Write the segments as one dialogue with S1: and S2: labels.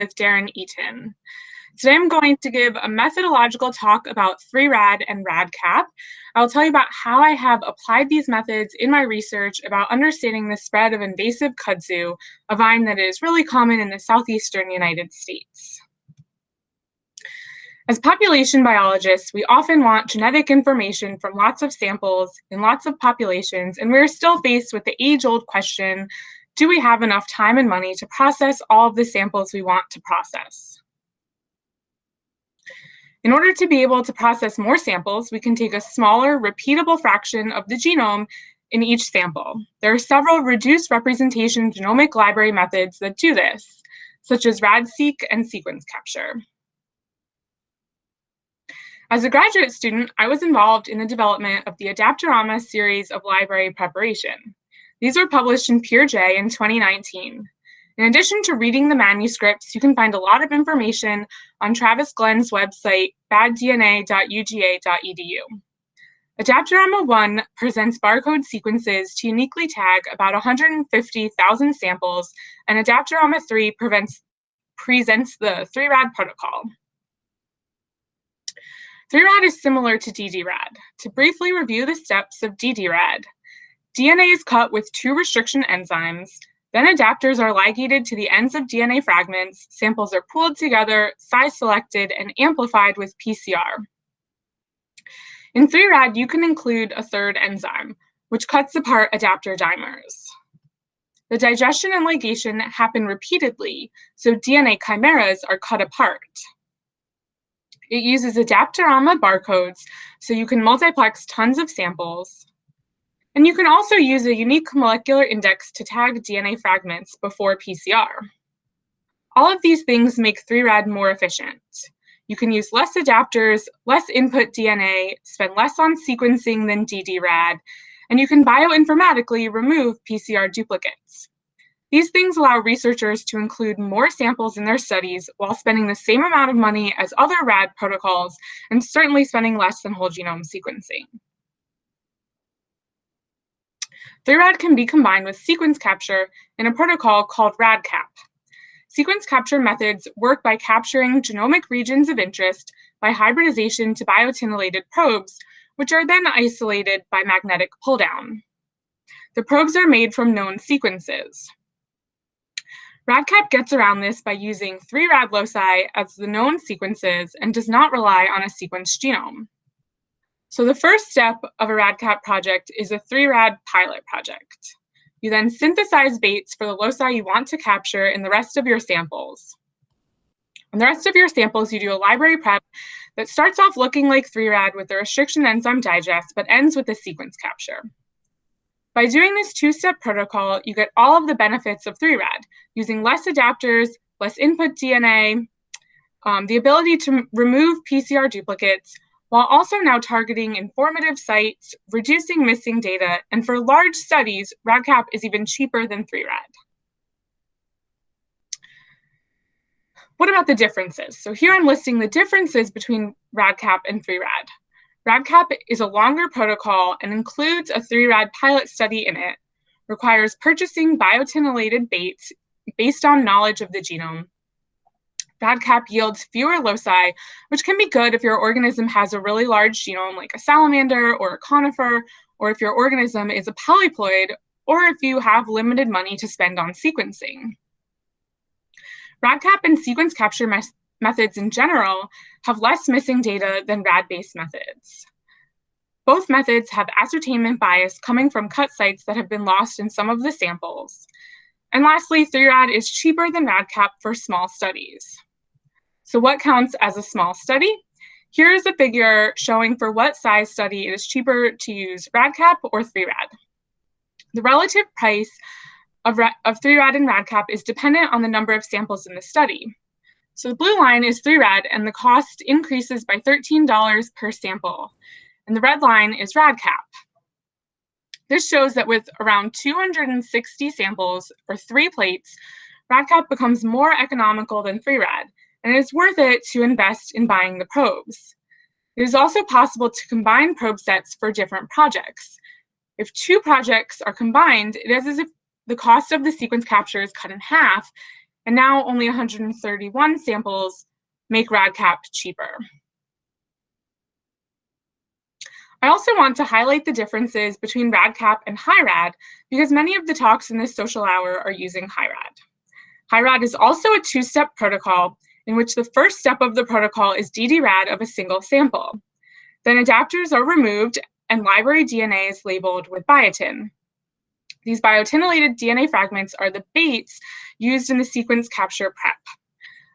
S1: with Darren Eaton. Today I'm going to give a methodological talk about 3RAD and RADcap. I'll tell you about how I have applied these methods in my research about understanding the spread of invasive kudzu, a vine that is really common in the southeastern United States. As population biologists, we often want genetic information from lots of samples in lots of populations, and we're still faced with the age-old question, do we have enough time and money to process all of the samples we want to process? In order to be able to process more samples, we can take a smaller, repeatable fraction of the genome in each sample. There are several reduced representation genomic library methods that do this, such as RADseq and sequence capture. As a graduate student, I was involved in the development of the Adaptorama series of library preparation. These were published in PeerJ in 2019. In addition to reading the manuscripts, you can find a lot of information on Travis Glenn's website, baddna.uga.edu. Adaptorama 1 presents barcode sequences to uniquely tag about 150,000 samples, and Adaptorama 3 presents the 3RAD protocol. 3RAD is similar to ddRAD. To briefly review the steps of ddRAD, DNA is cut with 2 restriction enzymes, then adapters are ligated to the ends of DNA fragments, samples are pooled together, size selected, and amplified with PCR. In 3RAD, you can include a 3rd enzyme, which cuts apart adapter dimers. The digestion and ligation happen repeatedly, so DNA chimeras are cut apart. It uses Adaptorama barcodes, so you can multiplex tons of samples. And you can also use a unique molecular index to tag DNA fragments before PCR. All of these things make 3RAD more efficient. You can use less adapters, less input DNA, spend less on sequencing than ddRAD, and you can bioinformatically remove PCR duplicates. These things allow researchers to include more samples in their studies while spending the same amount of money as other RAD protocols and certainly spending less than whole genome sequencing. 3RAD can be combined with sequence capture in a protocol called RADcap. Sequence capture methods work by capturing genomic regions of interest by hybridization to biotinylated probes, which are then isolated by magnetic pull-down. The probes are made from known sequences. RADcap gets around this by using 3RAD loci as the known sequences and does not rely on a sequenced genome. So the first step of a RADcap project is a 3RAD pilot project. You then synthesize baits for the loci you want to capture in the rest of your samples. In the rest of your samples, you do a library prep that starts off looking like 3RAD with the restriction enzyme digest, but ends with a sequence capture. By doing this 2-step protocol, you get all of the benefits of 3RAD, using less adapters, less input DNA, the ability to remove PCR duplicates, while also now targeting informative sites, reducing missing data, and for large studies, RADcap is even cheaper than 3RAD. What about the differences? So here I'm listing the differences between RADcap and 3RAD. RADcap is a longer protocol and includes a 3RAD pilot study in it, requires purchasing biotinylated baits based on knowledge of the genome. RADcap yields fewer loci, which can be good if your organism has a really large genome like a salamander or a conifer, or if your organism is a polyploid, or if you have limited money to spend on sequencing. RADcap and sequence capture methods in general have less missing data than RAD-based methods. Both methods have ascertainment bias coming from cut sites that have been lost in some of the samples. And lastly, 3RAD is cheaper than RADcap for small studies. So what counts as a small study? Here is a figure showing for what size study it is cheaper to use RADcap or 3RAD. The relative price of 3RAD and RADcap is dependent on the number of samples in the study. So the blue line is 3RAD, and the cost increases by $13 per sample. And the red line is RADcap. This shows that with around 260 samples or 3 plates, RADcap becomes more economical than 3RAD, and it's worth it to invest in buying the probes. It is also possible to combine probe sets for different projects. If 2 projects are combined, it is as if the cost of the sequence capture is cut in half, and now only 131 samples make RADcap cheaper. I also want to highlight the differences between RADcap and HyRAD because many of the talks in this social hour are using HyRAD. HyRAD is also a two-step protocol in which the first step of the protocol is ddRAD of a single sample. Then adapters are removed and library DNA is labeled with biotin. These biotinylated DNA fragments are the baits used in the sequence capture prep.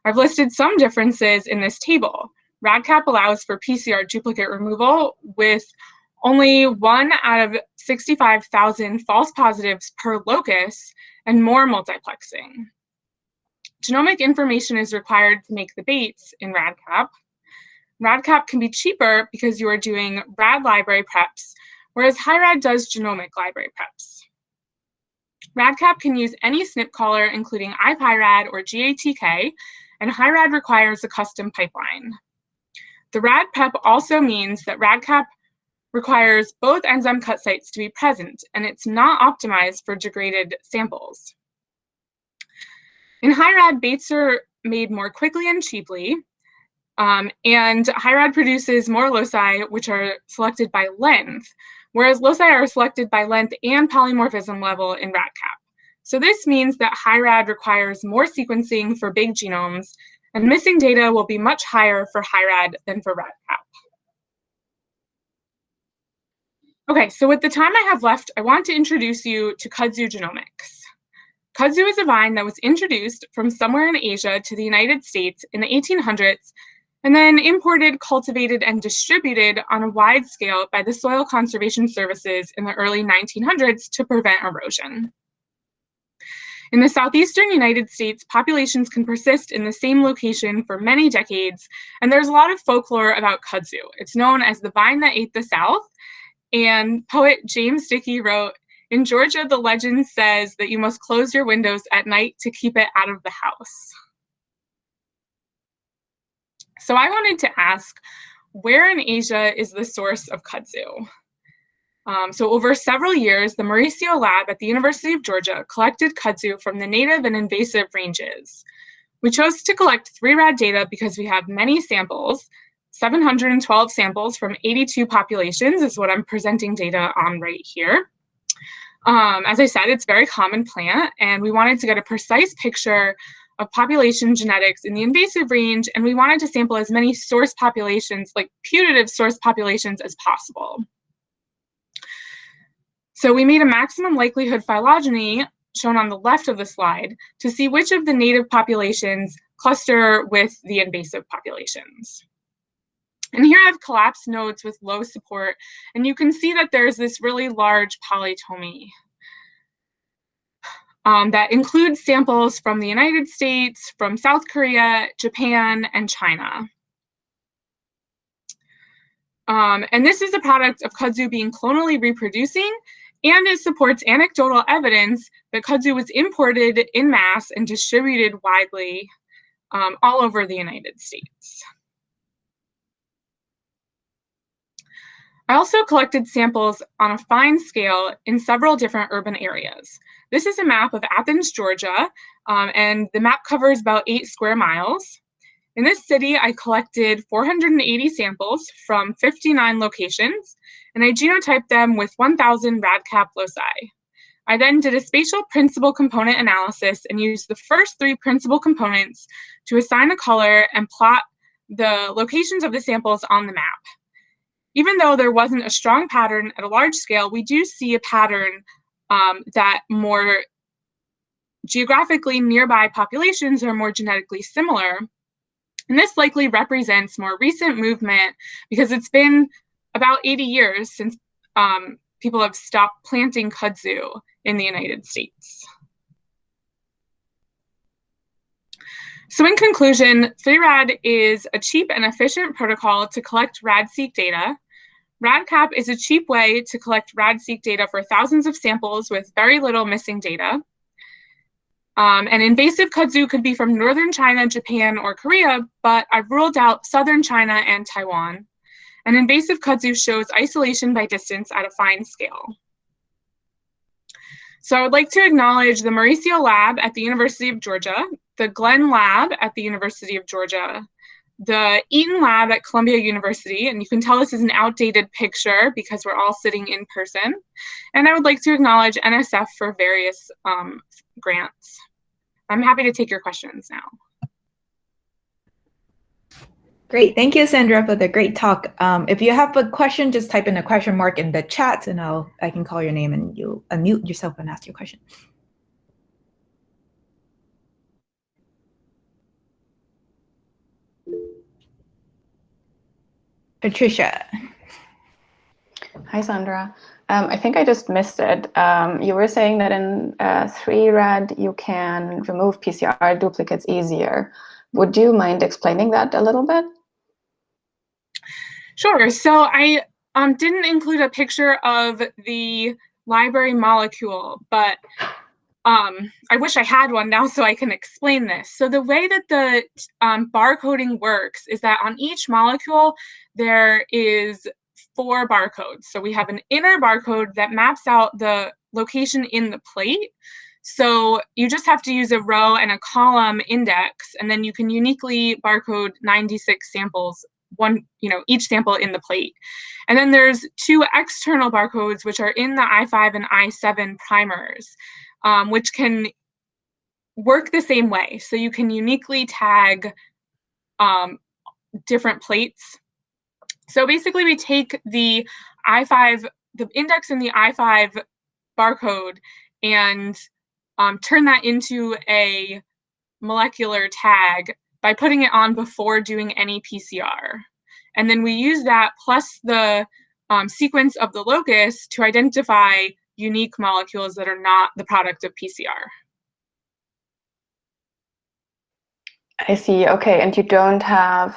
S1: I've listed some differences in this table. RADcap allows for PCR duplicate removal with only 1 out of 65,000 false positives per locus and more multiplexing. Genomic information is required to make the baits in RADcap. RADcap can be cheaper because you are doing RAD library preps, whereas HyRAD does genomic library preps. RADcap can use any SNP caller, including iPyRAD or GATK, and HyRAD requires a custom pipeline. The RAD prep also means that RADcap requires both enzyme cut sites to be present, and it's not optimized for degraded samples. In HyRAD, baits are made more quickly and cheaply, and HyRAD produces more loci, which are selected by length, whereas loci are selected by length and polymorphism level in RADcap. So this means that HyRAD requires more sequencing for big genomes, and missing data will be much higher for HyRAD than for RADcap. Okay, so with the time I have left, I want to introduce you to kudzu genomics. Kudzu is a vine that was introduced from somewhere in Asia to the United States in the 1800s, and then imported, cultivated, and distributed on a wide scale by the Soil Conservation Services in the early 1900s to prevent erosion. In the southeastern United States, populations can persist in the same location for many decades, and there's a lot of folklore about kudzu. It's known as the vine that ate the South, and poet James Dickey wrote, "In Georgia, the legend says that you must close your windows at night to keep it out of the house." So I wanted to ask, where in Asia is the source of kudzu? So over several years, the Mauricio Lab at the University of Georgia collected kudzu from the native and invasive ranges. We chose to collect 3RAD data because we have many samples. 712 samples from 82 populations is what I'm presenting data on right here. As I said, it's a very common plant, and we wanted to get a precise picture of population genetics in the invasive range, and we wanted to sample as many source populations, like putative source populations, as possible. So we made a maximum likelihood phylogeny, shown on the left of the slide, to see which of the native populations cluster with the invasive populations. And here I have collapsed nodes with low support, and you can see that there's this really large polytomy that includes samples from the United States, from South Korea, Japan, and China. And this is a product of kudzu being clonally reproducing, and it supports anecdotal evidence that kudzu was imported in mass and distributed widely all over the United States. I also collected samples on a fine scale in several different urban areas. This is a map of Athens, Georgia, and the map covers about 8 square miles. In this city, I collected 480 samples from 59 locations, and I genotyped them with 1,000 RADcap loci. I then did a spatial principal component analysis and used the first 3 principal components to assign a color and plot the locations of the samples on the map. Even though there wasn't a strong pattern at a large scale, we do see a pattern that more geographically nearby populations are more genetically similar. And this likely represents more recent movement because it's been about 80 years since people have stopped planting kudzu in the United States. So in conclusion, 3RAD is a cheap and efficient protocol to collect RAD-seq data. RADcap is a cheap way to collect RAD-seq data for thousands of samples with very little missing data. And invasive kudzu could be from northern China, Japan, or Korea, but I've ruled out southern China and Taiwan. And invasive kudzu shows isolation by distance at a fine scale. So I would like to acknowledge the Mauricio Lab at the University of Georgia, the Glenn Lab at the University of Georgia, the Eaton Lab at Columbia University, and you can tell this is an outdated picture because we're all sitting in person. And I would like to acknowledge NSF for various grants. I'm happy to take your questions now.
S2: Great, thank you, Sandra, for the great talk. If you have a question, just type in a question mark in the chat, and I can call your name, and you'll unmute yourself and ask your question. Patricia.
S3: Hi, Sandra. I think I just missed it. You were saying that in 3RAD you can remove PCR duplicates easier. Would you mind explaining that a little bit?
S1: Sure. So I didn't include a picture of the library molecule, but I wish I had one now so I can explain this. So the way that the barcoding works is that on each molecule, there is 4 barcodes. So we have an inner barcode that maps out the location in the plate. So you just have to use a row and a column index, and then you can uniquely barcode 96 samples, each sample in the plate. And then there's 2 external barcodes, which are in the I5 and I7 primers, which can work the same way. So you can uniquely tag different plates. So basically we take the index in the I5 barcode and turn that into a molecular tag by putting it on before doing any PCR. And then we use that plus the sequence of the locus to identify unique molecules that are not the product of PCR.
S3: I see. Okay, and you don't have,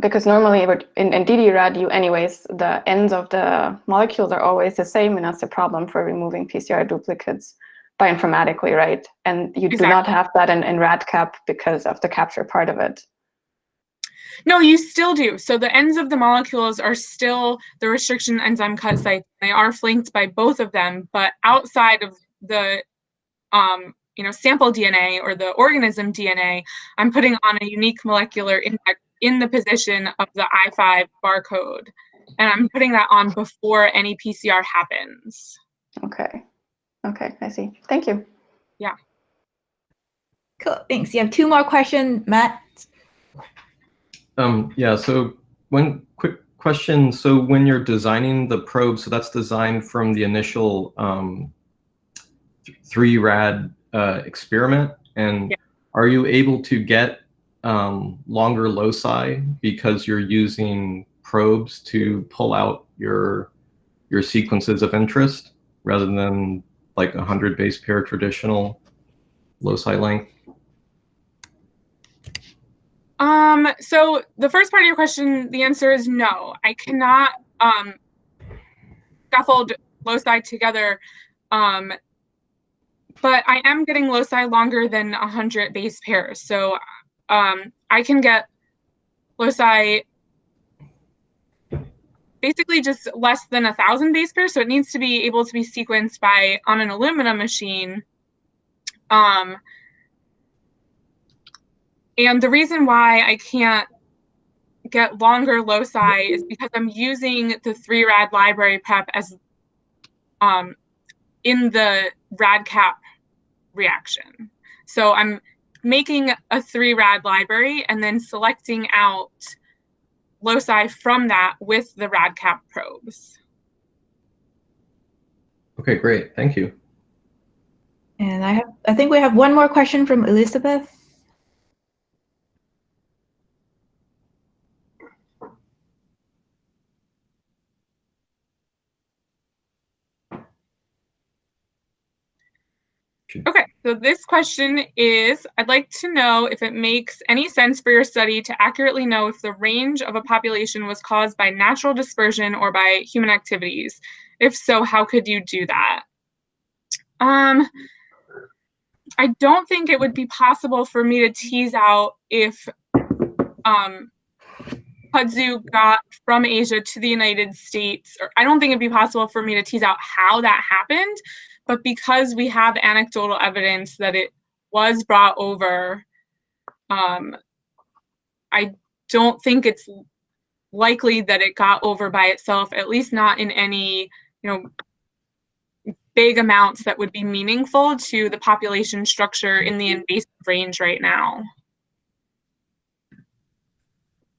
S3: because normally in ddRAD, the ends of the molecules are always the same, and that's the problem for removing PCR duplicates bioinformatically, right? And you do not have that in RADcap because of the capture part of it.
S1: No, you still do. So the ends of the molecules are still the restriction enzyme cut sites. They are flanked by both of them, but outside of the sample DNA or the organism DNA, I'm putting on a unique molecular index in the position of the I5 barcode, and I'm putting that on before any PCR happens.
S3: Okay. Okay, I see. Thank you.
S1: Yeah.
S2: Cool, thanks. You have 2 more questions, Matt.
S4: Yeah, so one quick question. So when you're designing the probe, so that's designed from the initial 3RAD experiment, and yeah, are you able to get longer loci because you're using probes to pull out your sequences of interest rather than like 100 base pair traditional loci length?
S1: So the first part of your question, the answer is no. I cannot scaffold loci together, but I am getting loci longer than 100 base pairs. So I can get loci basically just less than 1,000 base pairs. So it needs to be able to be sequenced on an Illumina machine. And the reason why I can't get longer loci is because I'm using the 3RAD library prep as in the RADcap reaction. So I'm making a 3RAD library and then selecting out loci from that with the RADcap probes.
S4: Okay, great. Thank you.
S2: And I think we have 1 more question from Elizabeth.
S1: Okay, so this question is, I'd like to know if it makes any sense for your study to accurately know if the range of a population was caused by natural dispersion or by human activities. If so, how could you do that? I don't think it would be possible for me to tease out if kudzu got from Asia to the United States, or I don't think it'd be possible for me to tease out how that happened. But because we have anecdotal evidence that it was brought over, I don't think it's likely that it got over by itself, at least not in any, big amounts that would be meaningful to the population structure in the invasive range right now.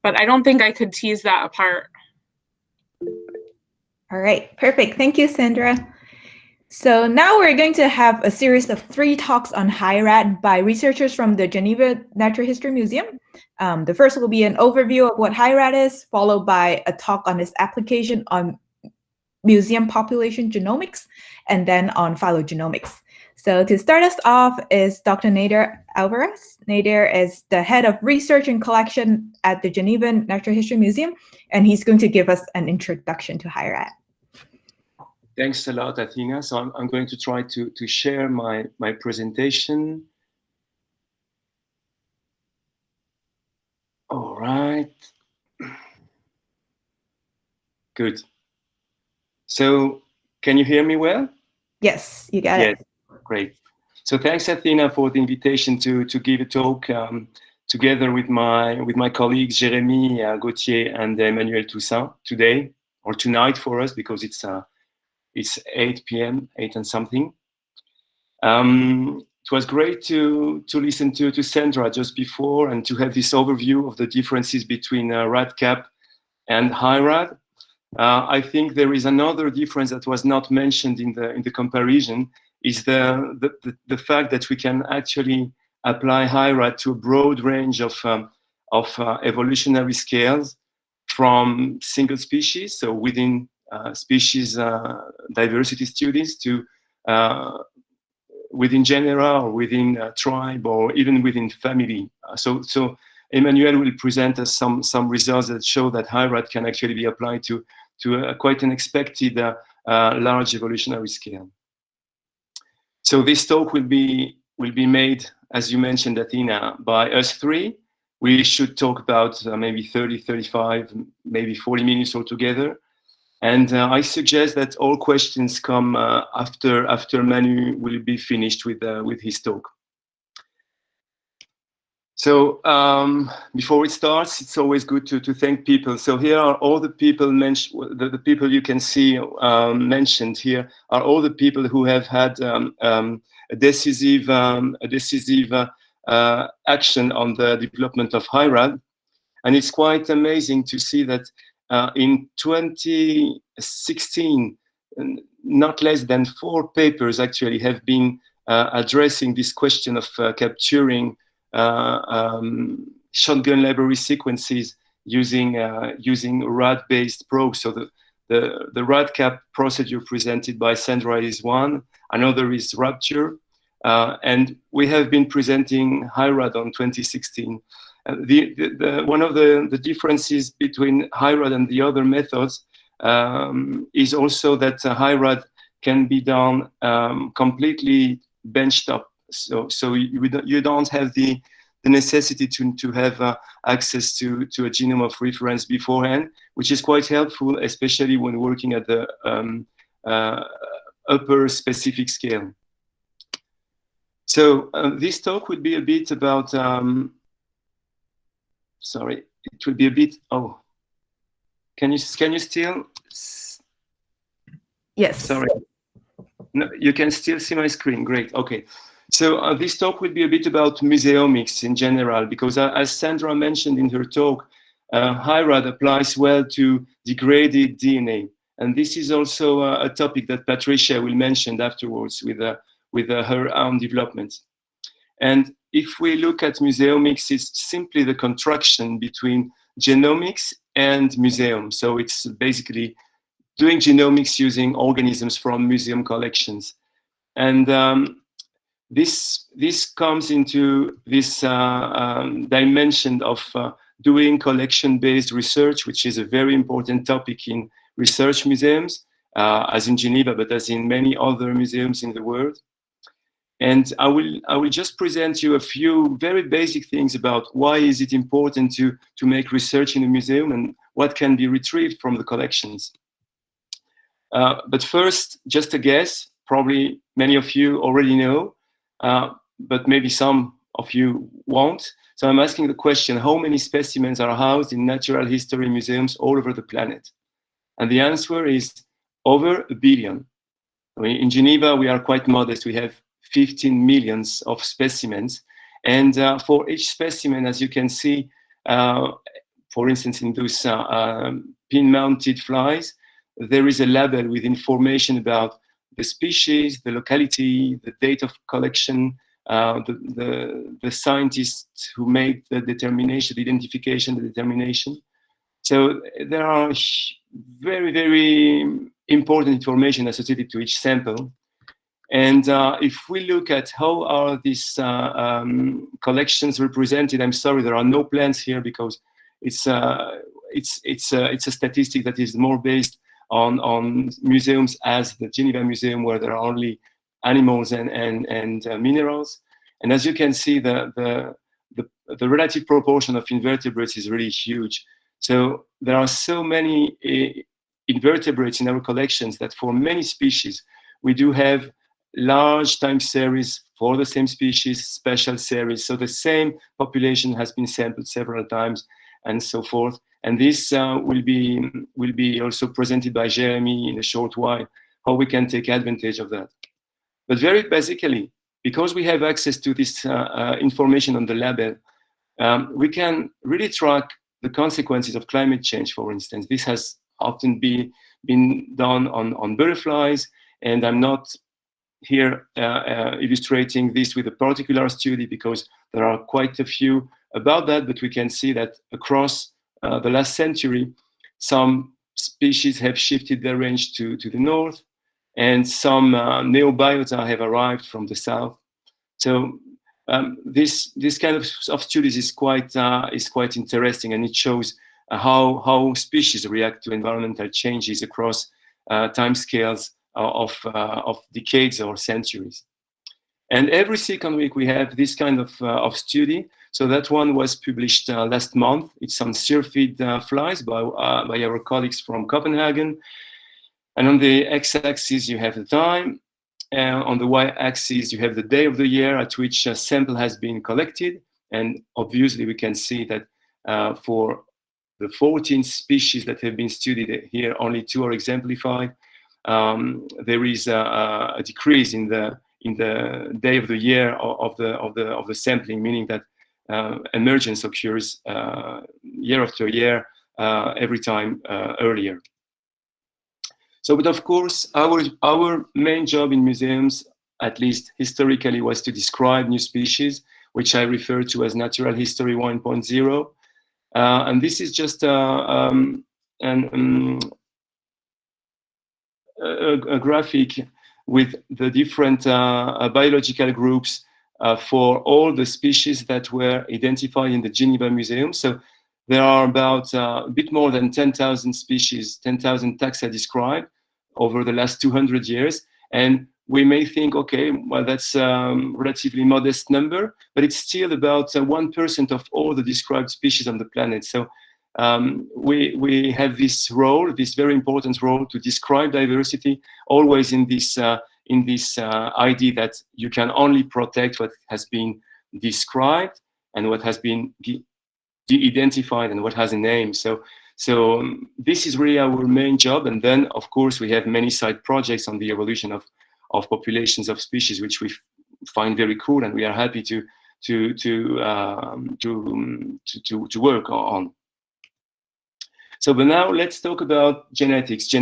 S1: But I don't think I could tease that apart.
S2: All right, perfect. Thank you, Sandra. So now we're going to have a series of 3 talks on HyRAD by researchers from the Geneva Natural History Museum. The first will be an overview of what HyRAD is, followed by a talk on its application on museum population genomics, and then on phylogenomics. So to start us off is Dr. Nadir Alvarez. Nadir is the head of research and collection at the Geneva Natural History Museum, and he's going to give us an introduction to HyRAD.
S5: Thanks a lot, Athena. So I'm going to try to share my presentation. All right. Good. So can you hear me well?
S2: Yes, you got it.
S5: Great. So thanks, Athena, for the invitation to give a talk together with my colleagues Jérémy, Gauthier, and Emmanuel Toussaint today, or tonight for us, because it's 8 p.m., 8 and something. It was great to listen to Sandra just before and to have this overview of the differences between RADcap and HyRAD. I think there is another difference that was not mentioned in the comparison, is the fact that we can actually apply HyRAD to a broad range of evolutionary scales, from single species, so within species diversity studies, to within genera, or within tribe, or even within family. So Emmanuel will present us some results that show that HyRAD can actually be applied to quite an expected large evolutionary scale. So this talk will be made, as you mentioned, Athena, by us 3. We should talk about maybe 30, 35, maybe 40 minutes altogether. And I suggest that all questions come after Manu will be finished with his talk. So before it starts, it's always good to thank people. So here are all the people mentioned. The people you can see mentioned here are all the people who have had a decisive action on the development of HyRAD. And it's quite amazing to see that in 2016, not less than 4 papers actually have been addressing this question of capturing shotgun library sequences using RAD-based probes. So the RADcap procedure presented by Sandra is one. Another is Rapture, and we have been presenting HyRAD on 2016. One of the differences between HyRAD and the other methods is also that HyRAD can be done completely benchtop. So you don't have the necessity to have access to a genome of reference beforehand, which is quite helpful, especially when working at the upper specific scale. So this talk would be a bit about, sorry, it will be a bit, oh, can you still?
S2: Yes.
S5: Sorry. No, you can still see my screen, great, okay. So this talk will be a bit about museomics in general, because as Sandra mentioned in her talk, HyRAD applies well to degraded DNA. And this is also a topic that Patricia will mention afterwards with her own development. And if we look at museomics, it's simply the contraction between genomics and museum. So it's basically doing genomics using organisms from museum collections. And this comes into this dimension of doing collection-based research, which is a very important topic in research museums, as in Geneva, but as in many other museums in the world. And I will just present you a few very basic things about why is it important to make research in a museum and what can be retrieved from the collections. But first, just a guess, probably many of you already know, but maybe some of you won't. So I'm asking the question, how many specimens are housed in natural history museums all over the planet? And the answer is over 1 billion. I mean, in Geneva, we are quite modest. We have 15 millions of specimens. And for each specimen, as you can see, for instance, in those pin-mounted flies, there is a label with information about the species, the locality, the date of collection, the scientists who made the determination, the identification, the determination. So there are very, very important information associated to each sample. And if we look at how are these collections represented, I'm sorry, there are no plants here because it's a statistic that is more based on museums as the Geneva Museum, where there are only animals and minerals. And as you can see, the relative proportion of invertebrates is really huge. So there are so many invertebrates in our collections that for many species, we do have large time series for the same species, special series. So the same population has been sampled several times and so forth. And this will be also presented by Jeremy in a short while, how we can take advantage of that. But very basically, because we have access to this information on the label, we can really track the consequences of climate change, for instance. This has often been done on butterflies, and I'm not here illustrating this with a particular study because there are quite a few about that, but we can see that across the last century, some species have shifted their range to the north, and some neobiota have arrived from the south. So this kind of studies is quite interesting, and it shows how species react to environmental changes across time scales of decades or centuries. And every second week we have this kind of study. So that one was published last month. It's on syrphid flies by our colleagues from Copenhagen. And on the x-axis you have the time. On the y-axis you have the day of the year at which a sample has been collected. And obviously we can see that for the 14 species that have been studied here, only 2 are exemplified. There is a decrease in the day of the year of the sampling, meaning that emergence occurs year after year, every time earlier. So, but of course, our main job in museums, at least historically, was to describe new species, which I refer to as natural history 1.0. And this is just a graphic with the different biological groups for all the species that were identified in the Geneva Museum. So there are about a bit more than 10,000 species, 10,000 taxa described over the last 200 years. And we may think, okay, well, that's a relatively modest number, but it's still about 1% of all the described species on the planet. So we have this role, this very important role to describe diversity, always in this idea that you can only protect what has been described and what has been de-identified and what has a name. So this is really our main job. And then, of course, we have many side projects on the evolution of populations of species, which we find very cool, and we are happy to work on. So, but now let's talk about genetics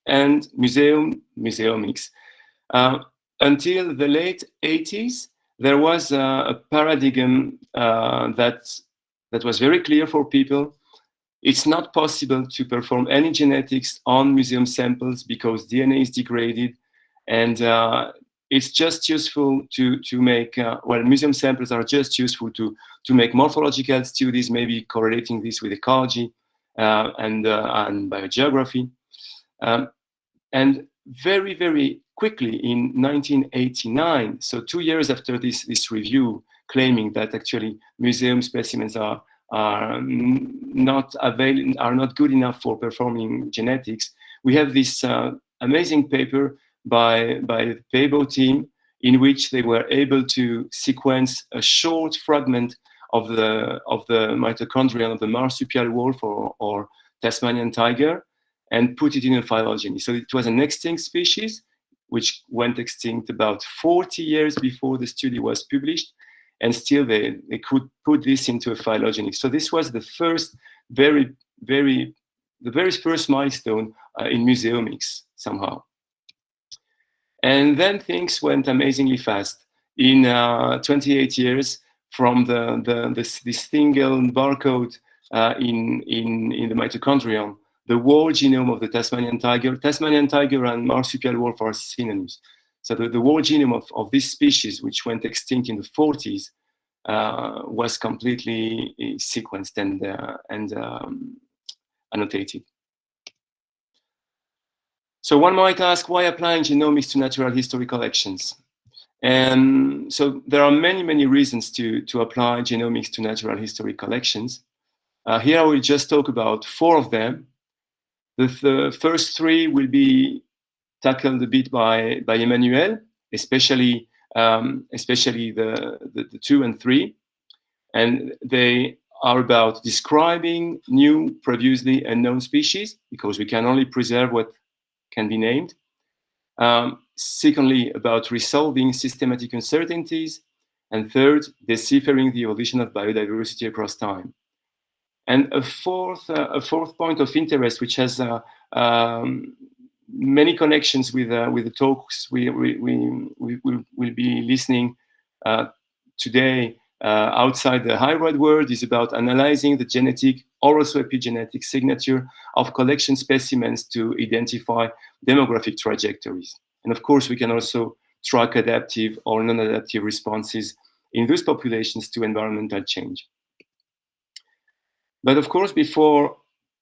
S5: and museomics. Until the late 80s, there was a paradigm that was very clear for people. It's not possible to perform any genetics on museum samples because DNA is degraded, and it's just useful to make, well, museum samples are just useful to make morphological studies, maybe correlating this with ecology and biogeography. And very, very quickly in 1989, so 2 years after this review claiming that actually museum specimens are not good enough for performing genetics, we have this amazing paper by the Pebo team in which they were able to sequence a short fragment of the mitochondrion of the marsupial wolf or Tasmanian tiger and put it in a phylogeny. So it was an extinct species which went extinct about 40 years before the study was published, and still they could put this into a phylogeny. So this was the first the very first milestone in museomics somehow. And then things went amazingly fast. In 28 years, from this single barcode in the mitochondrion, the whole genome of the Tasmanian tiger and marsupial wolf are synonyms. So the whole genome of this species, which went extinct in the 40s, was completely sequenced and annotated. So one might ask, why applying genomics to natural history collections? And so there are many reasons to apply genomics to natural history collections. Here I will just talk about 4 of them. The first 3 will be tackled a bit by Emmanuel, especially the 2 and 3, and they are about describing new, previously unknown species, because we can only preserve what can be named. Secondly, about resolving systematic uncertainties, and third, deciphering the evolution of biodiversity across time. And a fourth point of interest, which has many connections with the talks we will be listening today outside the HyRAD world, is about analyzing the genetic or also epigenetic signature of collection specimens to identify demographic trajectories. And of course, we can also track adaptive or non-adaptive responses in those populations to environmental change. But of course, before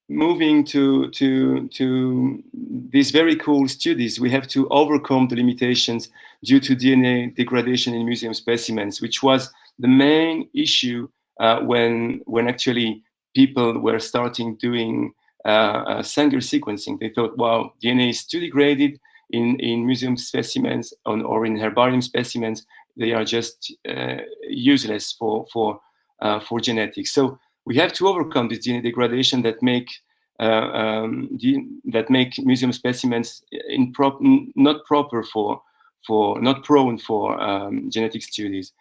S5: moving to these very cool studies, we have to overcome the limitations due to DNA degradation in museum specimens, which was the main issue when actually people were starting doing Sanger sequencing. They thought, wow, DNA is too degraded in museum specimens or in herbarium specimens. They are just useless for genetics. So we have to overcome this DNA degradation that make museum specimens not prone for genetic studies.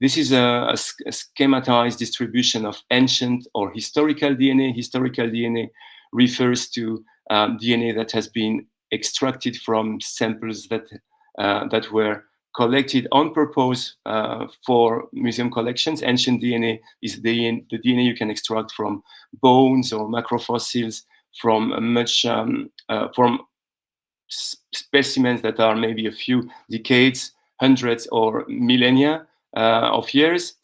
S5: This is a schematized distribution of ancient or historical DNA. Historical DNA refers to DNA that has been extracted from samples that were collected on purpose for museum collections. Ancient DNA is the DNA you can extract from bones or macrofossils, from from specimens that are maybe a few decades, hundreds or millennia of years.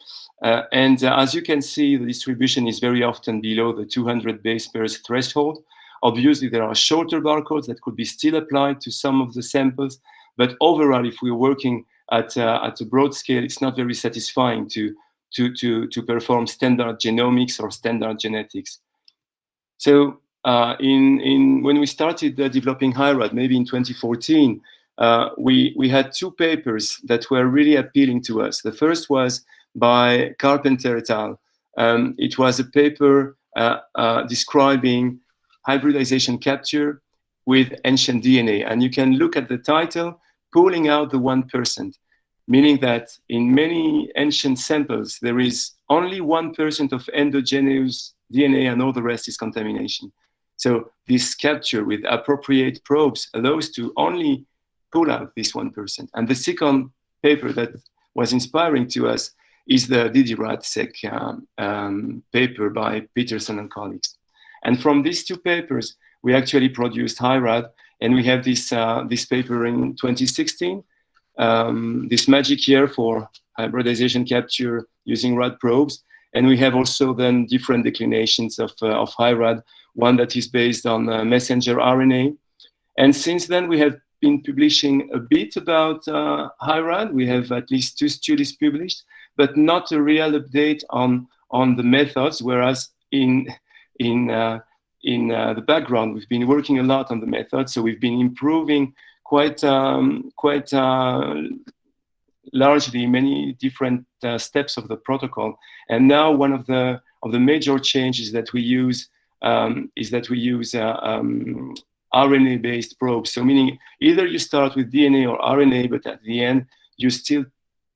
S5: And as you can see, the distribution is very often below the 200 base pairs threshold. Obviously, there are shorter barcodes that could be still applied to some of the samples. But overall, if we're working at a broad scale, it's not very satisfying to perform standard genomics or standard genetics. So when we started developing HyRAD, maybe in 2014, we had 2 papers that were really appealing to us. The first was by Carpenter et al. It was a paper describing hybridization capture with ancient DNA. And you can look at the title, pulling out the 1%, meaning that in many ancient samples, there is only 1% of endogenous DNA and all the rest is contamination. So this capture with appropriate probes allows to only pull out this 1%. And the second paper that was inspiring to us is the ddRAD paper by Peterson and colleagues. And from these 2 papers, we actually produced HyRAD, and we have this paper in 2016, this magic year for hybridization capture using RAD probes. And we have also then different declinations of HyRAD, one that is based on messenger RNA. And since then, we have been publishing a bit about HyRAD. We have at least 2 studies published, but not a real update on the methods, whereas in the background, we've been working a lot on the method. So we've been improving quite largely many different steps of the protocol. And now one of the major changes that we use is that we use RNA-based probes. So meaning either you start with DNA or RNA, but at the end you still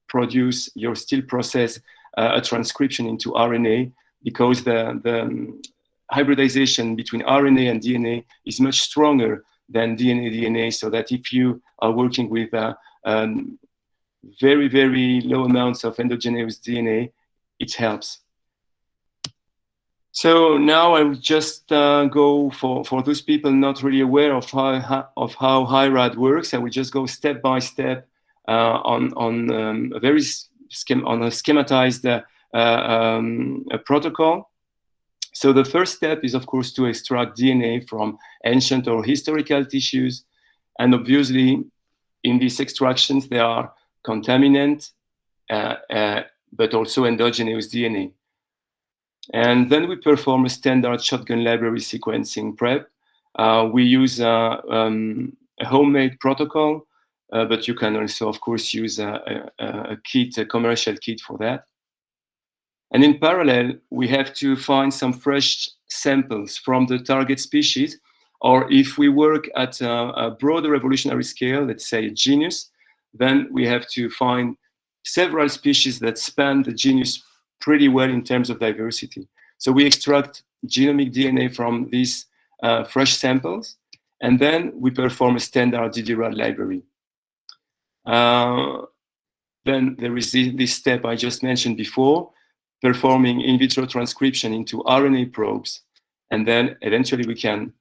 S5: process a transcription into RNA, because the hybridization between RNA and DNA is much stronger than DNA, so that if you are working with very, very low amounts of endogenous DNA, it helps. So now I will just go for those people not really aware of how HyRAD works. I will just go step by step on a schematized a protocol. So the first step is, of course, to extract DNA from ancient or historical tissues. And obviously, in these extractions, there are contaminants, but also endogenous DNA. And then we perform a standard shotgun library sequencing prep. We use a homemade protocol, but you can also, of course, use a kit, a commercial kit for that. And in parallel, we have to find some fresh samples from the target species, or if we work at a broader evolutionary scale, let's say a genus, then we have to find several species that span the genus pretty well in terms of diversity. So we extract genomic DNA from these fresh samples, and then we perform a standard ddRAD library. Then there is this step I just mentioned before, performing in vitro transcription into RNA probes. And then eventually we can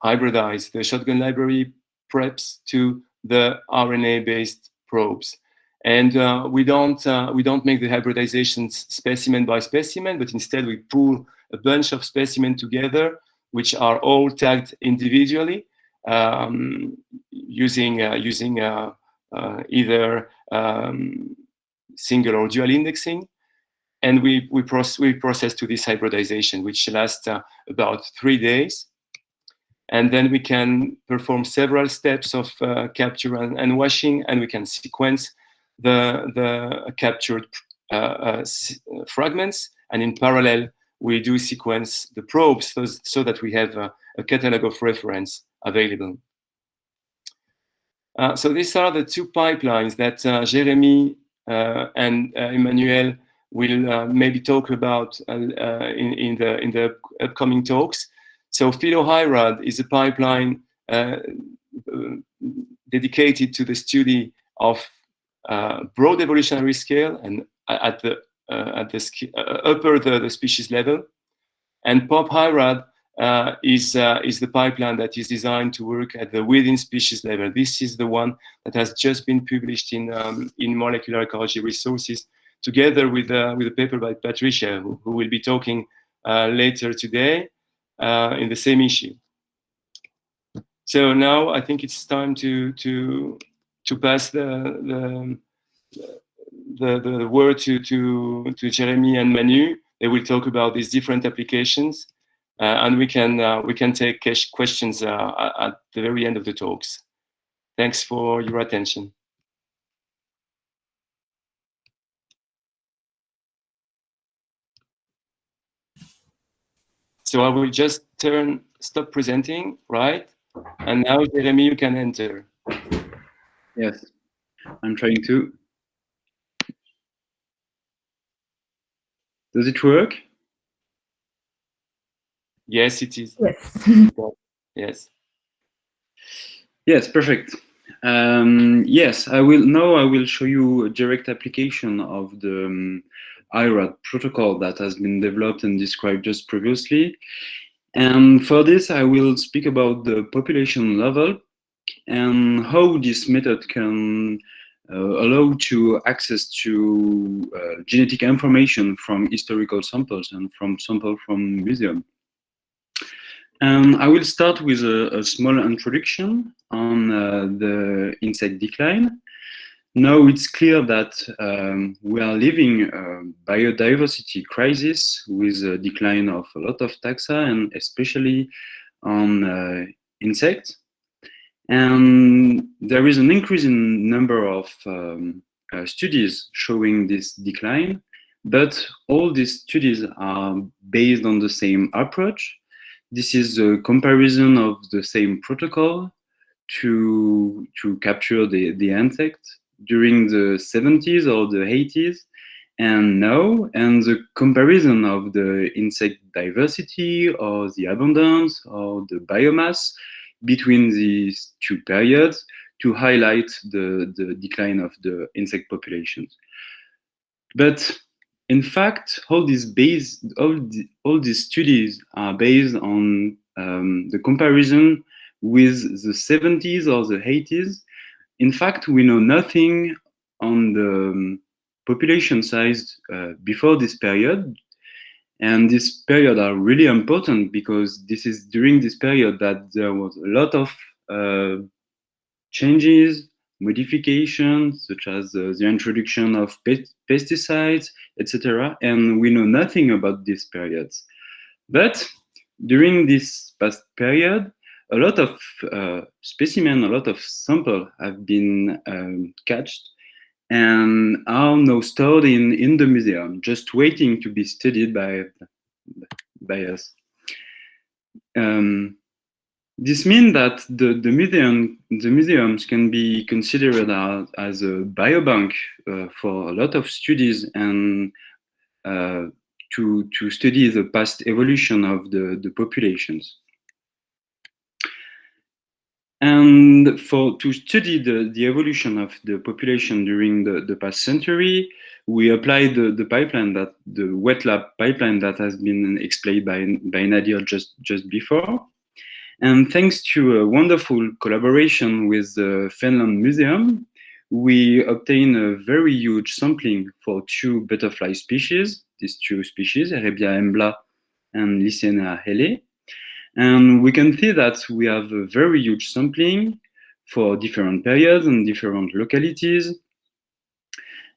S5: hybridize the shotgun library preps to the RNA-based probes. And we don't make the hybridizations specimen by specimen, but instead we pool a bunch of specimens together, which are all tagged individually, using either single or dual indexing. And we process to this hybridization, which lasts about 3 days. And then we can perform several steps of capture and washing, and we can sequence the captured fragments. And in parallel, we do sequence the probes so that we have a catalog of reference available. So these are the two pipelines that Jeremy and Emmanuel will maybe talk about in the upcoming talks. So PhyloHyRAD is a pipeline dedicated to the study of broad evolutionary scale and at the upper the species level. And PopHyRAD is the pipeline that is designed to work at the within species level. This is the one that has just been published in Molecular Ecology Resources, together with a paper by Patricia, who will be talking later today in the same issue. So now I think it's time to pass the word to Jeremy and Manu. They will talk about these different applications, and we can take questions at the very end of the talks. Thanks for your attention. So I will just stop presenting, right? And now, Jeremy, you can enter.
S6: Yes, I'm trying to. Does it work?
S5: Yes, it is.
S2: Yes.
S5: Yes.
S6: Yes, perfect. Yes, I will show you a direct application of the HyRAD protocol that has been developed and described just previously. And for this, I will speak about the population level and how this method can allow to access to genetic information from historical samples and from samples from museum. I will start with a small introduction on the insect decline. Now it's clear that we are living a biodiversity crisis with a decline of a lot of taxa, and especially on insects. And there is an increase in number of studies showing this decline, but all these studies are based on the same approach. This is a comparison of the same protocol to capture the insect during the 70s or the 80s and now, and the comparison of the insect diversity or the abundance or the biomass between these two periods to highlight the decline of the insect populations. But in fact, all these studies are based on the comparison with the 70s or the 80s. In fact, we know nothing on the population size before this period. And this period are really important because this is during this period that there was a lot of changes, modifications, such as the introduction of pesticides, etc. And we know nothing about these periods. But during this past period, a lot of specimens, a lot of samples have been catched and are now stored in the museum, just waiting to be studied by us. This means that the museums can be considered as a biobank for a lot of studies and to study the past evolution of the populations. And to study the evolution of the population during the past century, we applied the pipeline, the wet lab pipeline that has been explained by Nadir just before. And thanks to a wonderful collaboration with the Finland Museum, we obtained a very huge sampling for 2 butterfly species, these 2 species, Erebia embla and Lycaena hele. And we can see that we have a very huge sampling for different periods and different localities,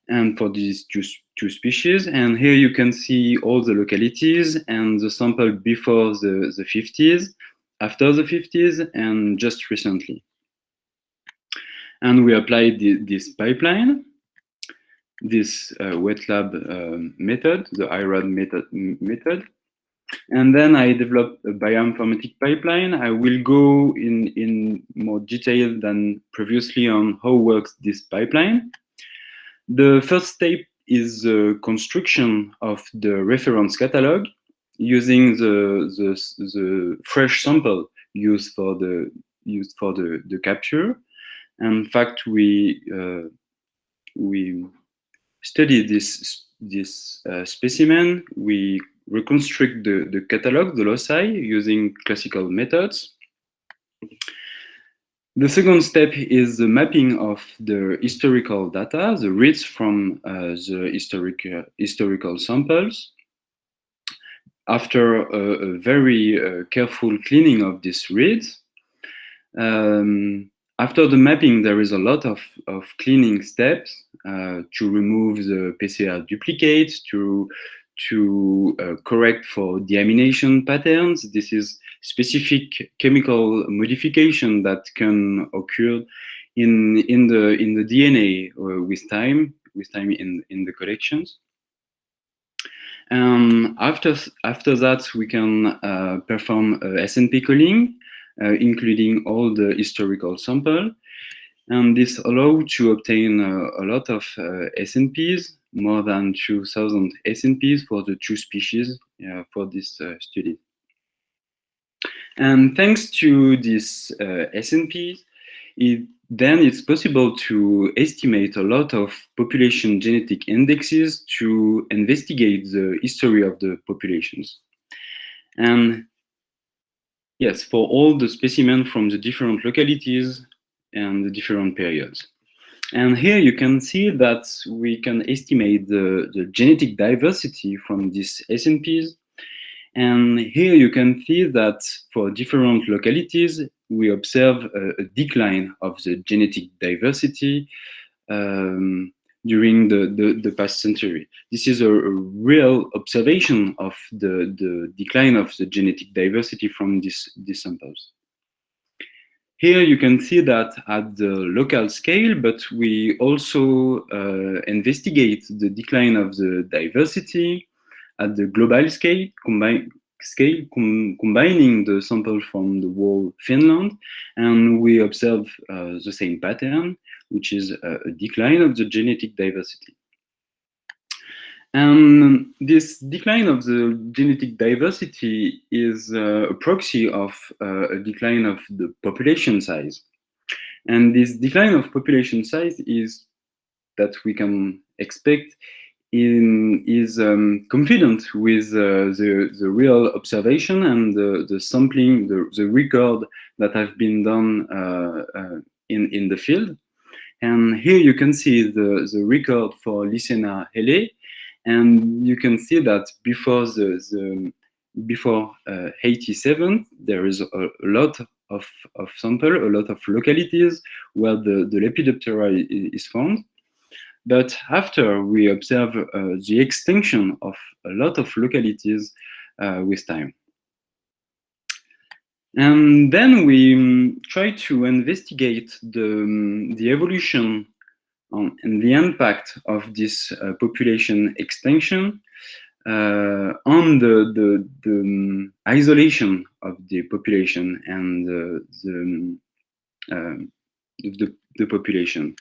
S6: and for these two species. And here you can see all the localities and the sample before the 50s, after the 50s, and just recently. And we applied this pipeline, this wet lab method, the HyRAD method. And then I developed a bioinformatic pipeline. I will go in more detail than previously on how works this pipeline. The first step is the construction of the reference catalog using the fresh sample used for the capture. In fact, we study this specimen. We reconstruct the catalog, the loci, using classical methods. The second step is the mapping of the historical data, the reads from the historical samples. After a very careful cleaning of these reads, after the mapping, there is a lot of cleaning steps to remove the PCR duplicates, to correct for deamination patterns. This is specific chemical modification that can occur in the DNA with time in the collections. After that, we can perform SNP calling, including all the historical sample, and this allows to obtain a lot of SNPs, more than 2,000 SNPs for the 2 species for this study. And thanks to this SNPs, then it's possible to estimate a lot of population genetic indexes to investigate the history of the populations. And yes, for all the specimens from the different localities and the different periods. And here you can see that we can estimate the genetic diversity from these SNPs. And here you can see that for different localities, we observe a decline of the genetic diversity during the past century. This is a real observation of the decline of the genetic diversity from these samples. here you can see that at the local scale, but we also investigate the decline of the diversity at the global scale, combining the sample from the whole Finland, and we observe the same pattern, which is a decline of the genetic diversity. And this decline of the genetic diversity is a proxy of a decline of the population size. And this decline of population size is that we can expect is confident with the real observation and the sampling, the record that have been done in the field. And here you can see the record for Lycaena hele, and you can see that before before 87, there is a lot of sample, a lot of localities where the Lepidoptera is found. But after we observe the extinction of a lot of localities with time. And then we try to investigate the evolution and the impact of this population extinction on the isolation of the population and the population.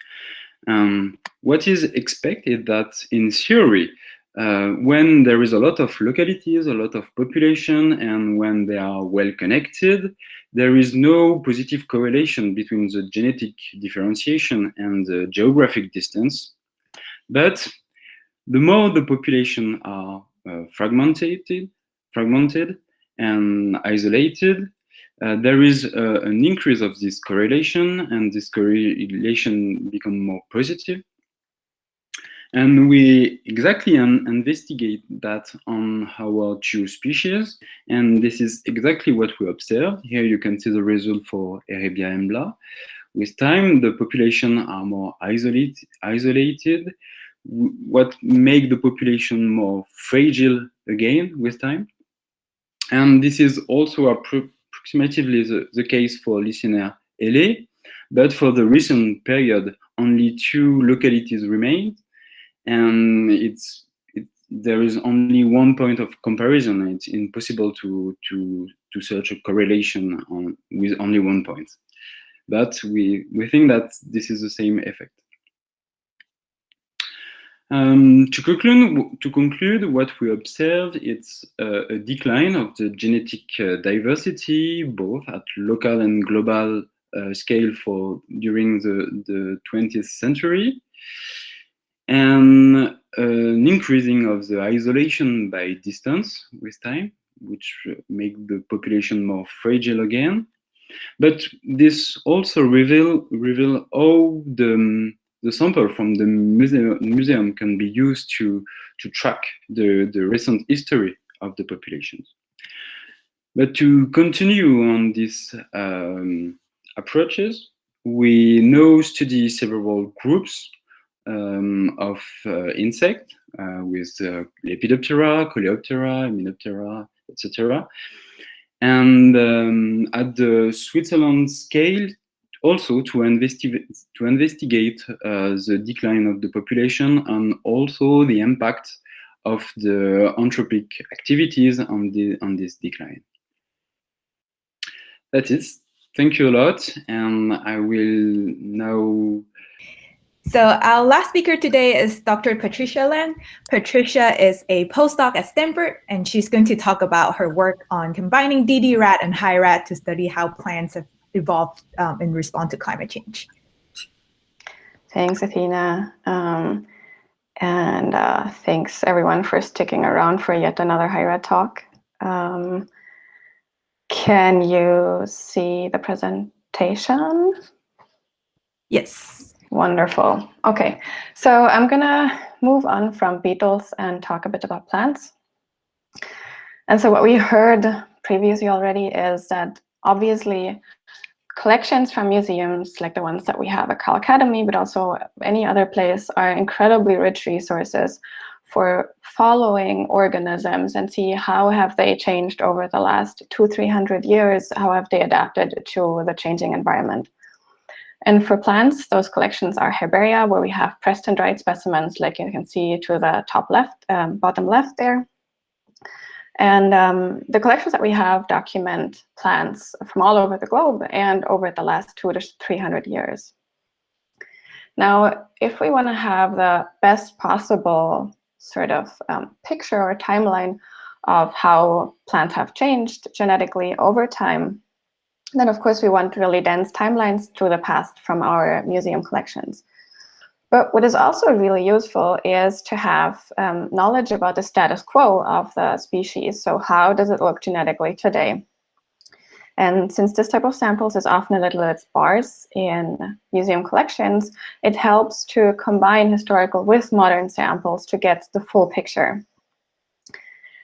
S6: What is expected that in theory, when there is a lot of localities, a lot of population, and when they are well connected, there is no positive correlation between the genetic differentiation and the geographic distance. But the more the population are fragmented and isolated, there is an increase of this correlation, and this correlation becomes more positive. And we exactly investigate that on our two species, and this is exactly what we observe. Here you can see the result for Erebia embla. With time, the population are more isolated, what make the population more fragile again with time. And this is also approximately the case for Lycaena hele, but for the recent period, only 2 localities remain. And there is only 1 point of comparison. It's impossible to search a correlation with only 1 point. But we think that this is the same effect. To conclude, what we observe, it's a decline of the genetic diversity, both at local and global scale during the 20th century. And an increasing of the isolation by distance with time, which make the population more fragile again. But this also reveal how the sample from the museum can be used to track the recent history of the populations. But to continue on these approaches, we now study several groups of insect with Lepidoptera, Coleoptera, Hymenoptera, etc. And at the Switzerland scale, also to investigate the decline of the population and also the impact of the anthropic activities on this decline. That's it. Thank you a lot, and I will now.
S2: So our last speaker today is Dr. Patricia Lang. Patricia is a postdoc at Stanford, and she's going to talk about her work on combining ddRAD and HyRAD to study how plants have evolved in response to climate change.
S3: Thanks, Athena. And thanks everyone for sticking around for yet another HyRAD talk. Can you see the presentation?
S2: Yes.
S3: Wonderful. Okay, so I'm gonna move on from beetles and talk a bit about plants. And so what we heard previously already is that obviously collections from museums like the ones that we have at Cal Academy, but also any other place, are incredibly rich resources for following organisms and see how have they changed over the last 200-300 years, how have they adapted to the changing environment. And for plants, those collections are herbaria, where we have pressed and dried specimens, like you can see to the top left, bottom left there. And the collections that we have document plants from all over the globe and over the last 200 to 300 years. Now, if we want to have the best possible sort of picture or timeline of how plants have changed genetically over time, then of course we want really dense timelines to the past from our museum collections. But what is also really useful is to have knowledge about the status quo of the species. So how does it look genetically today? And since this type of samples is often a little bit sparse in museum collections, it helps to combine historical with modern samples to get the full picture.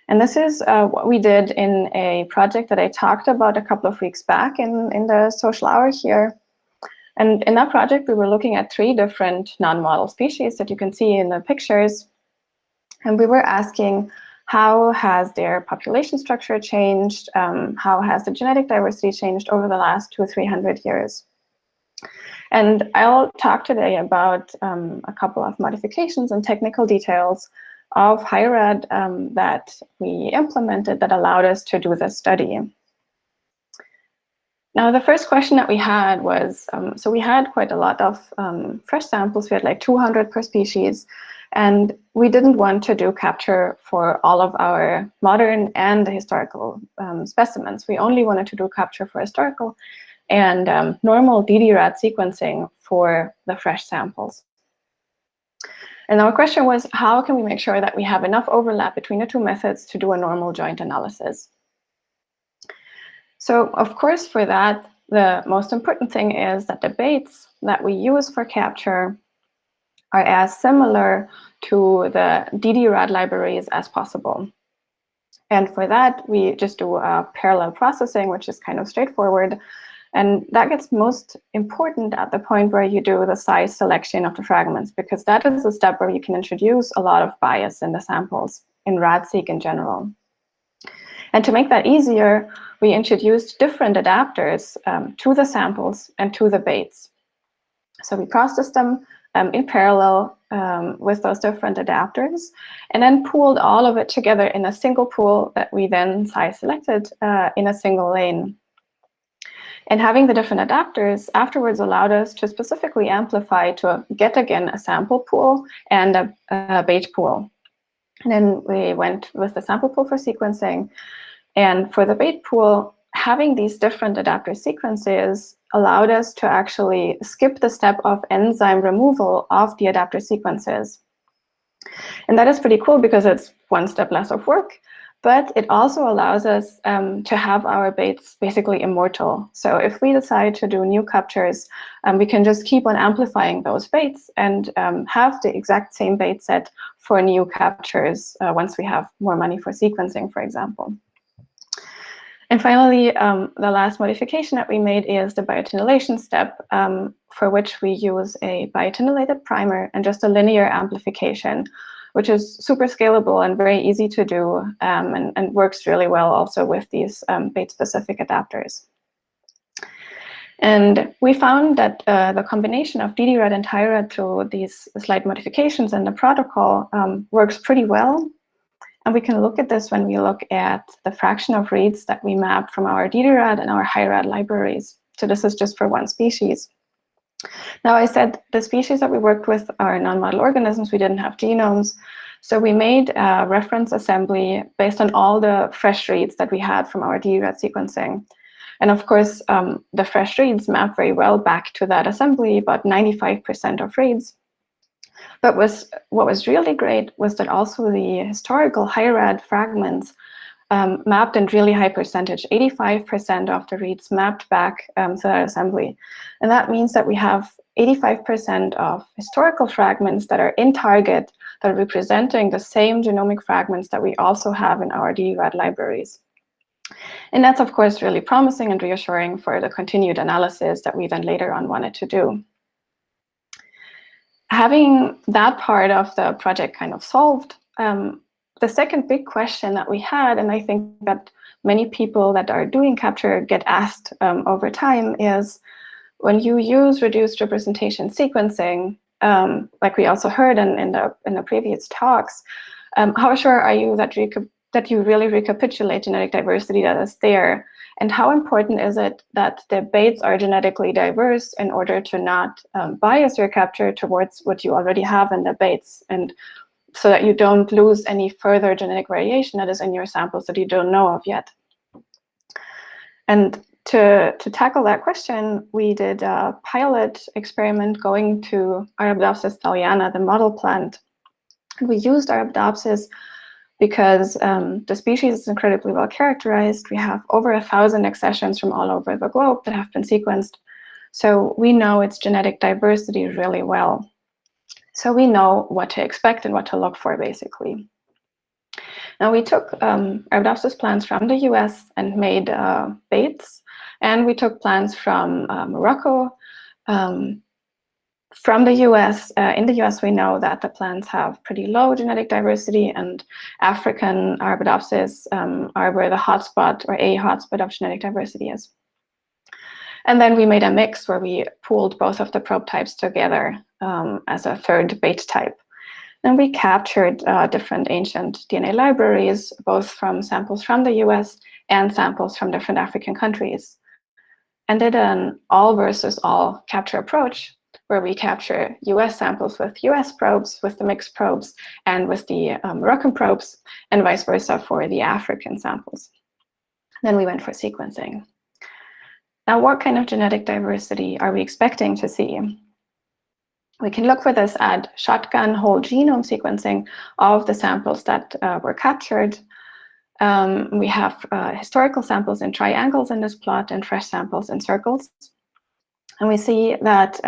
S3: And this is what we did in a project that I talked about a couple of weeks back in the social hour here. And in that project, we were looking at 3 different non-model species that you can see in the pictures. And we were asking, how has their population structure changed? How has the genetic diversity changed over the last 200-300 years? And I'll talk today about a couple of modifications and technical details of HyRAD that we implemented that allowed us to do this study. Now, the first question that we had was, so we had quite a lot of fresh samples. We had like 200 per species, and we didn't want to do capture for all of our modern and historical specimens. We only wanted to do capture for historical and normal ddRAD sequencing for the fresh samples. And our question was, how can we make sure that we have enough overlap between the 2 methods to do a normal joint analysis? So, of course, for that, the most important thing is that the baits that we use for capture are as similar to the ddRAD libraries as possible. And for that, we just do a parallel processing, which is kind of straightforward. And that gets most important at the point where you do the size selection of the fragments, because that is a step where you can introduce a lot of bias in the samples, in RADseq in general. And to make that easier, we introduced different adapters to the samples and to the baits. So we processed them in parallel with those different adapters, and then pooled all of it together in a single pool that we then size selected in a single lane. And having the different adapters afterwards allowed us to specifically amplify to get, again, a sample pool and a bait pool. And then we went with the sample pool for sequencing. And for the bait pool, having these different adapter sequences allowed us to actually skip the step of enzyme removal of the adapter sequences. And that is pretty cool because it's 1 step less of work, but it also allows us to have our baits basically immortal. So if we decide to do new captures, we can just keep on amplifying those baits and have the exact same bait set for new captures once we have more money for sequencing, for example. And finally, the last modification that we made is the biotinylation step, for which we use a biotinylated primer and just a linear amplification, which is super scalable and very easy to do, and works really well also with these bait-specific adapters. And we found that the combination of ddRAD and HyRAD through these slight modifications in the protocol works pretty well. And we can look at this when we look at the fraction of reads that we map from our ddRAD and our HyRAD libraries. So this is just for 1 species. Now, I said the species that we worked with are non-model organisms. We didn't have genomes. So we made a reference assembly based on all the fresh reads that we had from our ddRAD sequencing. And of course, the fresh reads map very well back to that assembly, about 95% of reads. But what was really great was that also the historical HyRAD fragments mapped in really high percentage. 85% of the reads mapped back to that assembly. And that means that we have 85% of historical fragments that are in target, that are representing the same genomic fragments that we also have in our ddRAD libraries. And that's, of course, really promising and reassuring for the continued analysis that we then later on wanted to do. Having that part of the project kind of solved, the second big question that we had, and I think that many people that are doing capture get asked over time, is when you use reduced representation sequencing, like we also heard in the previous talks, how sure are you that you really recapitulate genetic diversity that is there? And how important is it that the baits are genetically diverse in order to not bias your capture towards what you already have in the baits, and so that you don't lose any further genetic variation that is in your samples that you don't know of yet? And to tackle that question, we did a pilot experiment going to Arabidopsis thaliana, the model plant. We used Arabidopsis because the species is incredibly well characterized. We have over 1,000 accessions from all over the globe that have been sequenced. So we know its genetic diversity really well. So we know what to expect and what to look for, basically. Now, we took Arabidopsis plants from the US and made baits, and we took plants from Morocco. From the US, in the US, we know that the plants have pretty low genetic diversity, and African Arabidopsis are where the hotspot or a hotspot of genetic diversity is. And then we made a mix where we pooled both of the probe types together as a third bait type. And we captured different ancient DNA libraries, both from samples from the US and samples from different African countries, and did an all versus all capture approach, where we capture US samples with US probes, with the mixed probes, and with the Moroccan probes, and vice versa for the African samples. Then we went for sequencing. Now, what kind of genetic diversity are we expecting to see? We can look for this at shotgun whole genome sequencing of the samples that were captured. We have historical samples in triangles in this plot and fresh samples in circles. And we see that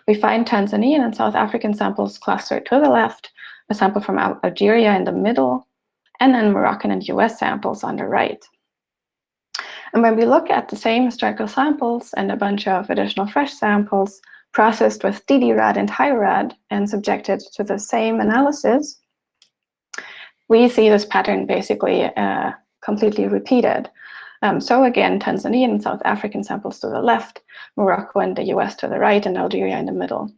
S3: we find Tanzanian and South African samples clustered to the left, a sample from Algeria in the middle, and then Moroccan and US samples on the right. And when we look at the same historical samples and a bunch of additional fresh samples processed with ddRAD and HyRAD and subjected to the same analysis, we see this pattern basically completely repeated. So again, Tanzanian and South African samples to the left, Morocco and the US to the right, and Algeria in the middle,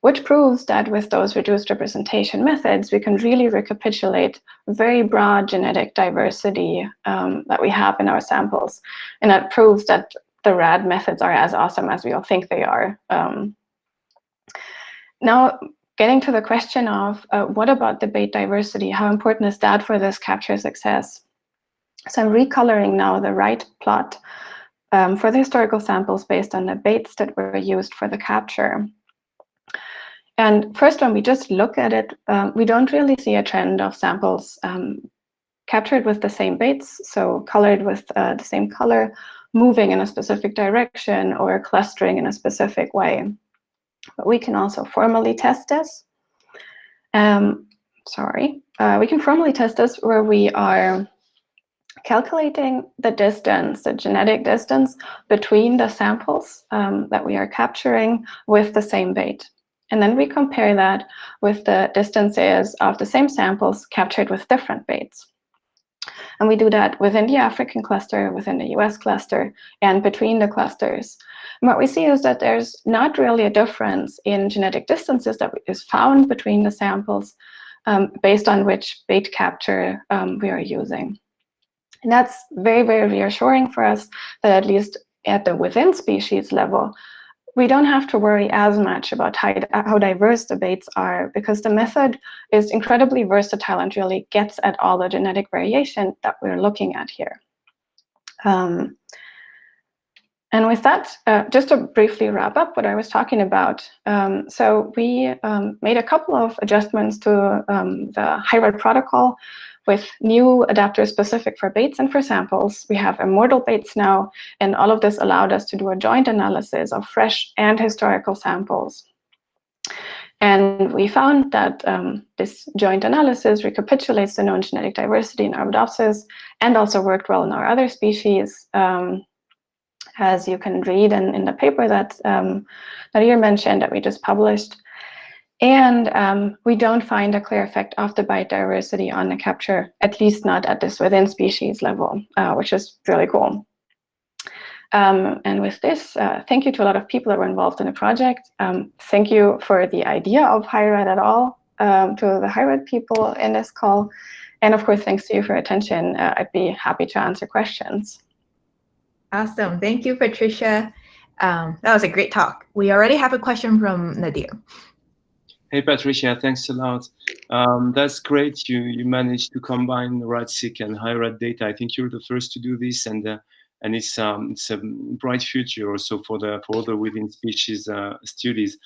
S3: which proves that with those reduced representation methods, we can really recapitulate very broad genetic diversity that we have in our samples. And that proves that the RAD methods are as awesome as we all think they are. Now, getting to the question of what about the bait diversity? How important is that for this capture success? So I'm recoloring now the right plot for the historical samples based on the baits that were used for the capture. And first, when we just look at it, we don't really see a trend of samples captured with the same baits, so colored with the same color, moving in a specific direction or clustering in a specific way. But we can also formally test this. We can formally test this where we are calculating the distance, the genetic distance between the samples that we are capturing with the same bait. And then we compare that with the distances of the same samples captured with different baits. And we do that within the African cluster, within the US cluster, and between the clusters. And what we see is that there's not really a difference in genetic distances that is found between the samples based on which bait capture we are using. And that's very, very reassuring for us that at least at the within species level, we don't have to worry as much about how diverse the baits are, because the method is incredibly versatile and really gets at all the genetic variation that we're looking at here. And with that, just to briefly wrap up what I was talking about. So we made a couple of adjustments to the HyRAD protocol with new adapters specific for baits and for samples. We have immortal baits now, and all of this allowed us to do a joint analysis of fresh and historical samples. And we found that this joint analysis recapitulates the known genetic diversity in Arabidopsis and also worked well in our other species, as you can read in the paper that Nadir mentioned that we just published. And we don't find a clear effect of the biodiversity on the capture, at least not at this within species level, which is really cool. And with this, thank you to a lot of people that were involved in the project. Thank you for the idea of HyRAD at all, to the HyRAD people in this call. And of course, thanks to you for your attention. I'd be happy to answer questions.
S2: Awesome. Thank you, Patricia. That was a great talk. We already have a question from Nadir. Hey,
S5: Patricia, thanks a lot. That's great. You managed to combine RAD-seq and HyRAD data. I think you're the first to do this, and it's a bright future also for other within species studies.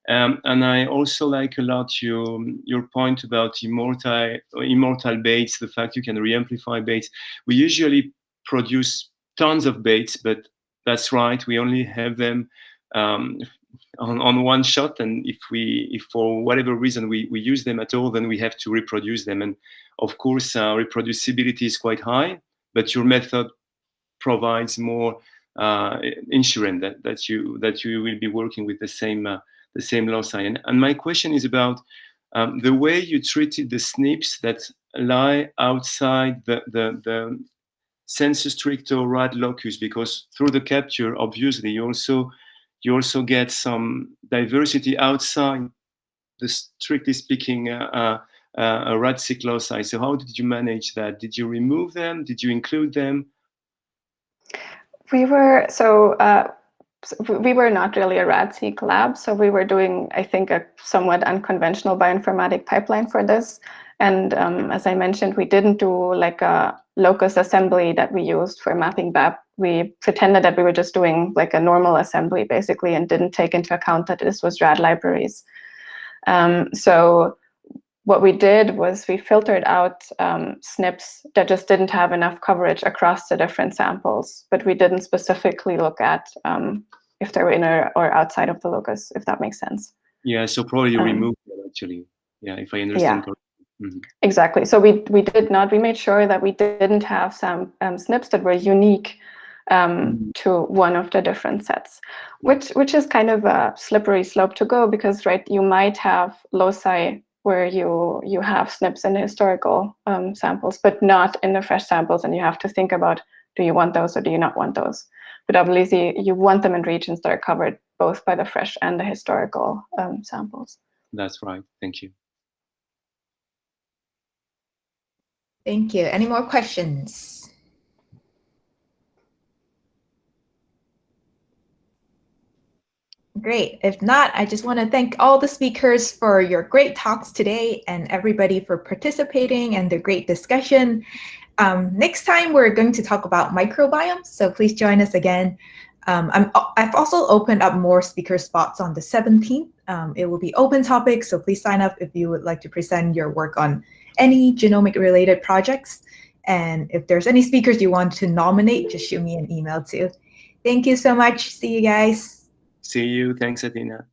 S5: And I also like a lot your point about immortal baits, the fact you can re-amplify baits. We usually produce tons of baits, but that's right, we only have them on one shot, and if for whatever reason we use them at all, then we have to reproduce them. And of course, reproducibility is quite high, but your method provides more insurance that you will be working with the same loci. And my question is about the way you treated the SNPs that lie outside the census strict or RAD locus, because through the capture, obviously, you also get some diversity outside the, strictly speaking, a RAD-seq loci. So how did you manage that? Did you remove them? Did you include them?
S3: We were not really a RAD-seq lab, so we were doing, I think, a somewhat unconventional bioinformatic pipeline for this. And as I mentioned, we didn't do like a locus assembly that we used for mapping BAP. We pretended that we were just doing like a normal assembly, basically, and didn't take into account that this was RAD libraries. So what we did was we filtered out SNPs that just didn't have enough coverage across the different samples, but we didn't specifically look at if they were in or outside of the locus, if that makes sense.
S5: Yeah, so probably you removed them, actually. Yeah, if I understand correctly.
S3: Mm-hmm. Exactly. So we did not. We made sure that we didn't have some SNPs that were unique to one of the different sets, which is kind of a slippery slope to go, because you might have loci where you have SNPs in the historical samples, but not in the fresh samples, and you have to think about, do you want those or do you not want those? But obviously, you want them in regions that are covered both by the fresh and the historical samples.
S5: That's right. Thank you.
S2: Thank you. Any more questions? Great. If not, I just want to thank all the speakers for your great talks today, and everybody for participating and the great discussion. Next time, we're going to talk about microbiomes, so please join us again. I've also opened up more speaker spots on the 17th. It will be open topic, so please sign up if you would like to present your work on any genomic-related projects. And if there's any speakers you want to nominate, just shoot me an email too. Thank you so much. See you guys.
S5: See you. Thanks, Athena.